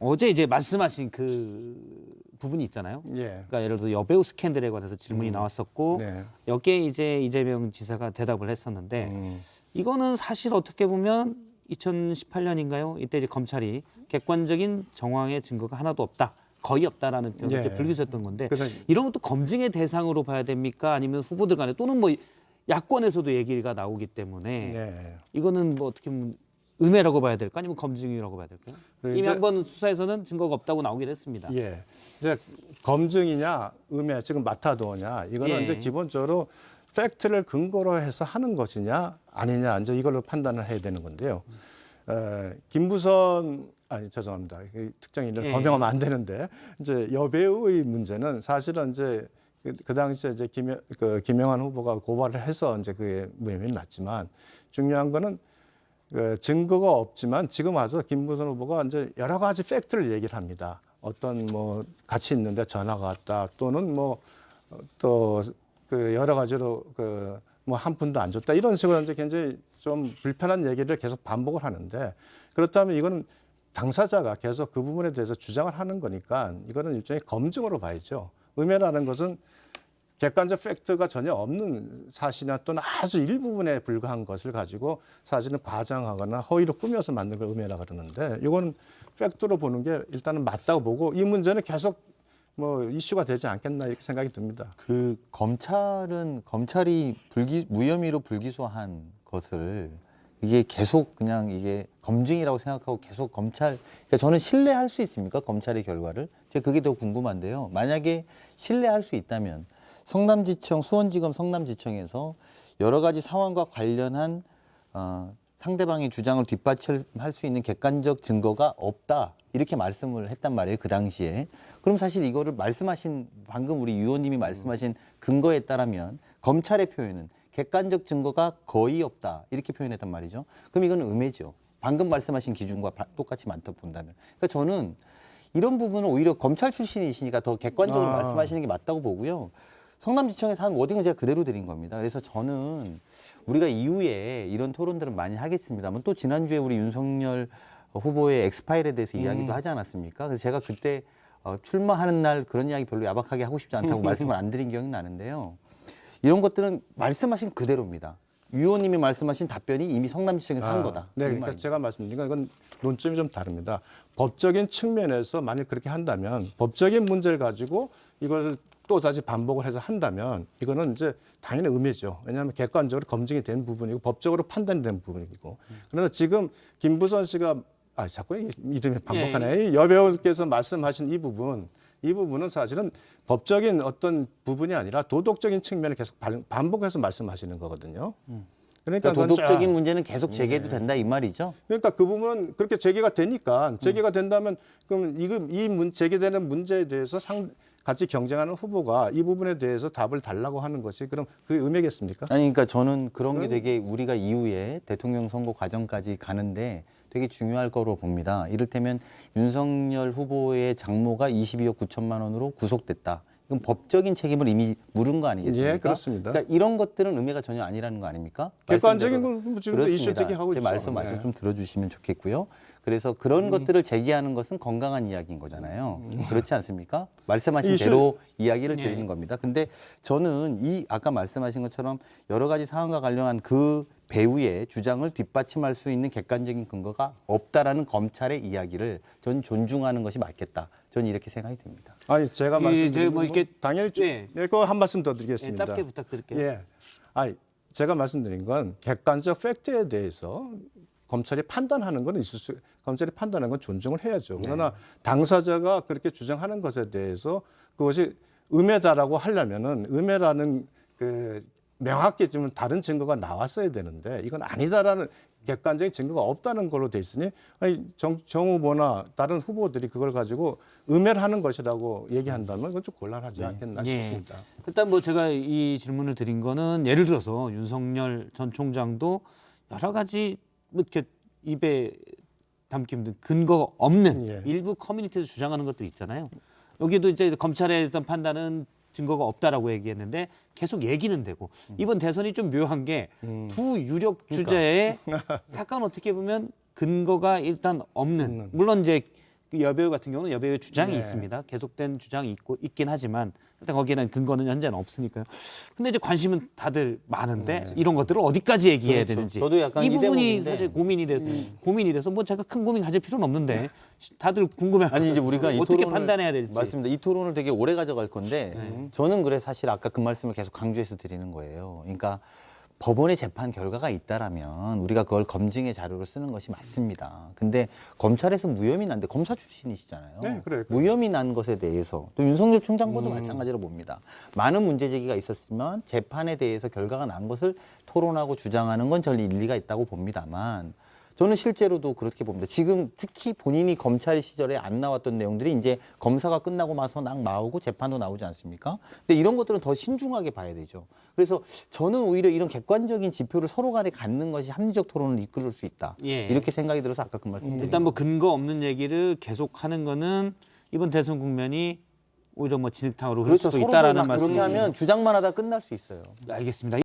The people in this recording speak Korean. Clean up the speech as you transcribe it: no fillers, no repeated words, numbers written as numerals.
어제 이제 말씀하신 그 부분이 있잖아요. 예. 그러니까 예를 들어 여배우 스캔들에 관해서 질문이 나왔었고 네. 여기에 이제 이재명 지사가 대답을 했었는데 이거는 사실 어떻게 보면 2018년인가요? 이때 이제 검찰이 객관적인 정황의 증거가 하나도 없다. 거의 없다라는 표현을 예. 이제 불기소했던 건데 그래서 이런 것도 검증의 대상으로 봐야 됩니까? 아니면 후보들 간에 또는 뭐 야권에서도 얘기가 나오기 때문에 예. 이거는 뭐 어떻게 보면 음해라고 봐야 될까? 아니면 검증이라고 봐야 될까요? 그리고 이미 이제- 한번 수사에서는 증거가 없다고 나오긴 했습니다. 예. 이제 검증이냐, 음해, 지금 마타도냐, 이거는 예. 이제 기본적으로 팩트를 근거로 해서 하는 것이냐, 아니냐, 이제 이걸로 판단을 해야 되는 건데요. 김부선, 아니, 죄송합니다. 특정인을 예. 검명하면 안 되는데, 이제 여배우의 문제는 사실은 이제 그 당시에 이제 김영환 후보가 고발을 해서 이제 그게 무혐의 났지만 중요한 거는 증거가 없지만 지금 와서 김부선 후보가 이제 여러 가지 팩트를 얘기를 합니다. 어떤 뭐 같이 있는데 전화가 왔다 또는 뭐 또 그 여러 가지로 그 뭐 한 푼도 안 줬다 이런 식으로 이제 굉장히 좀 불편한 얘기를 계속 반복을 하는데 그렇다면 이거는 당사자가 계속 그 부분에 대해서 주장을 하는 거니까 이거는 일종의 검증으로 봐야죠. 음해라는 것은 객관적 팩트가 전혀 없는 사실이나 또는 아주 일부분에 불과한 것을 가지고 사실은 과장하거나 허위로 꾸며서 만든 걸 음해라 그러는데 이건 팩트로 보는 게 일단은 맞다고 보고 이 문제는 계속 뭐 이슈가 되지 않겠나 이렇게 생각이 듭니다. 그 검찰이 무혐의로 불기소한 것을 이게 계속 그냥 이게 검증이라고 생각하고 계속 그러니까 저는 신뢰할 수 있습니까? 검찰의 결과를? 제가 그게 더 궁금한데요. 만약에 신뢰할 수 있다면 성남지청, 수원지검 성남지청에서 여러 가지 상황과 관련한 상대방의 주장을 뒷받침할 수 있는 객관적 증거가 없다. 이렇게 말씀을 했단 말이에요. 그 당시에. 그럼 사실 이거를 방금 우리 유 의원님이 말씀하신 근거에 따르면 검찰의 표현은 객관적 증거가 거의 없다. 이렇게 표현했단 말이죠. 그럼 이거는 음해죠. 방금 말씀하신 기준과 똑같이 많다고 본다면. 그러니까 저는 이런 부분은 오히려 검찰 출신이시니까 더 객관적으로 말씀하시는 게 맞다고 보고요. 성남지청에서 한 워딩을 제가 그대로 드린 겁니다. 그래서 저는 우리가 이후에 이런 토론들은 많이 하겠습니다만 또 지난주에 우리 윤석열 후보의 엑스파일에 대해서 이야기도 하지 않았습니까? 그래서 제가 그때 출마하는 날 그런 이야기 별로 야박하게 하고 싶지 않다고 말씀을 안 드린 기억이 나는데요. 이런 것들은 말씀하신 그대로입니다. 유 의원님이 말씀하신 답변이 이미 성남지청에서 한 거다. 네, 그러니까 제가 말씀드린 건 이건 논점이 좀 다릅니다. 법적인 측면에서 만약 그렇게 한다면 법적인 문제를 가지고 이걸 또 다시 반복을 해서 한다면 이거는 이제 당연히 음해죠. 왜냐하면 객관적으로 검증이 된 부분이고 법적으로 판단된 부분이고. 그러나 지금 김부선 씨가 자꾸 이름이 반복하네. 여배우께서 말씀하신 이 부분은 사실은 법적인 어떤 부분이 아니라 도덕적인 측면을 계속 반복해서 말씀하시는 거거든요. 그러니까 도덕적인 문제는 계속 제기해도 된다 이 말이죠. 그러니까 그 부분은 그렇게 제기가 되니까 제기가 된다면 그럼 제기되는 문제에 대해서 같이 경쟁하는 후보가 이 부분에 대해서 답을 달라고 하는 것이 그럼 그게 음해겠습니까? 아니 그러니까 저는 그런 게 되게 우리가 이후에 대통령 선거 과정까지 가는데 되게 중요할 거로 봅니다. 이를테면 윤석열 후보의 장모가 22억 9천만 원으로 구속됐다. 이건 법적인 책임을 이미 물은 거 아니겠습니까? 예, 그렇습니다. 그러니까 이런 것들은 의미가 전혀 아니라는 거 아닙니까? 객관적인 말씀대로. 건 지금도 이슈 그렇습니다. 제기하고 제 있죠. 말씀 네. 좀 들어주시면 좋겠고요. 그래서 그런 것들을 제기하는 것은 건강한 이야기인 거잖아요. 그렇지 않습니까? 말씀하신 대로 이야기를 드리는 겁니다. 근데 저는 아까 말씀하신 것처럼 여러 가지 사안과 관련한 그 배우의 주장을 뒷받침할 수 있는 객관적인 근거가 없다라는 검찰의 이야기를 전 존중하는 것이 맞겠다. 저는 이렇게 생각이 듭니다. 아니 제가 말씀드린 뭐 건 이렇게 당연히 그거 한 말씀 더 드리겠습니다. 짧게 부탁드릴게요. 예. 아니 제가 말씀드린 건 객관적 팩트에 대해서 검찰이 판단하는 건 검찰이 판단하는 건 존중을 해야죠. 그러나 당사자가 그렇게 주장하는 것에 대해서 그것이 음해다라고 하려면은 음해라는 그 명확히 지금 다른 증거가 나왔어야 되는데 이건 아니다라는 객관적인 증거가 없다는 걸로 돼 있으니 아니 정 후보나 다른 후보들이 그걸 가지고 음해를 하는 것이라고 얘기한다면 그건 좀 곤란하지 않겠나 싶습니다. 일단 뭐 제가 이 질문을 드린 거는 예를 들어서 윤석열 전 총장도 여러 가지 뭐 이렇게 입에 담기 힘든 근거가 없는 일부 커뮤니티에서 주장하는 것들 있잖아요. 여기도 이제 검찰의 어떤 판단은 증거가 없다라고 얘기했는데 계속 얘기는 되고 이번 대선이 좀 묘한 게 두 유력 주자의 약간 어떻게 보면 근거가 일단 없는 물론 이제 그 여배우 같은 경우는 여배우의 주장이 네. 있습니다. 계속된 주장이 있긴 하지만 일단 거기에는 근거는 현재는 없으니까요. 근데 이제 관심은 다들 많은데 이런 것들을 어디까지 얘기해야 그렇죠. 되는지 저도 약간 이 이 부분이 대목인데. 사실 고민이 돼서 뭐 제가 큰 고민 가질 필요는 없는데 다들 궁금해. 아니 이제 우리가 이 어떻게 토론을- 판단해야 될지. 맞습니다. 이 토론을 되게 오래 가져갈 건데 저는 그래 사실 아까 그 말씀을 계속 강조해서 드리는 거예요. 그러니까 법원의 재판 결과가 있다라면 우리가 그걸 검증의 자료로 쓰는 것이 맞습니다. 근데 검찰에서 무혐의 난데 검사 출신이시잖아요. 네, 그래요. 무혐의 난 것에 대해서 또 윤석열 총장과도 마찬가지로 봅니다. 많은 문제 제기가 있었지만 재판에 대해서 결과가 난 것을 토론하고 주장하는 건 전 일리가 있다고 봅니다만 저는 실제로도 그렇게 봅니다. 지금 특히 본인이 검찰 시절에 안 나왔던 내용들이 이제 검사가 끝나고 나서 막 나오고 재판도 나오지 않습니까? 근데 이런 것들은 더 신중하게 봐야 되죠. 그래서 저는 오히려 이런 객관적인 지표를 서로 간에 갖는 것이 합리적 토론을 이끌을 수 있다. 예. 이렇게 생각이 들어서 아까 그 말씀 드린 일단 뭐 근거 없는 얘기를 계속하는 거는 이번 대선 국면이 오히려 뭐 진흙탕으로 흐를 그렇죠. 수도 서로 있다라는 그렇게 말씀이시죠. 하면 주장만 하다 끝날 수 있어요. 알겠습니다.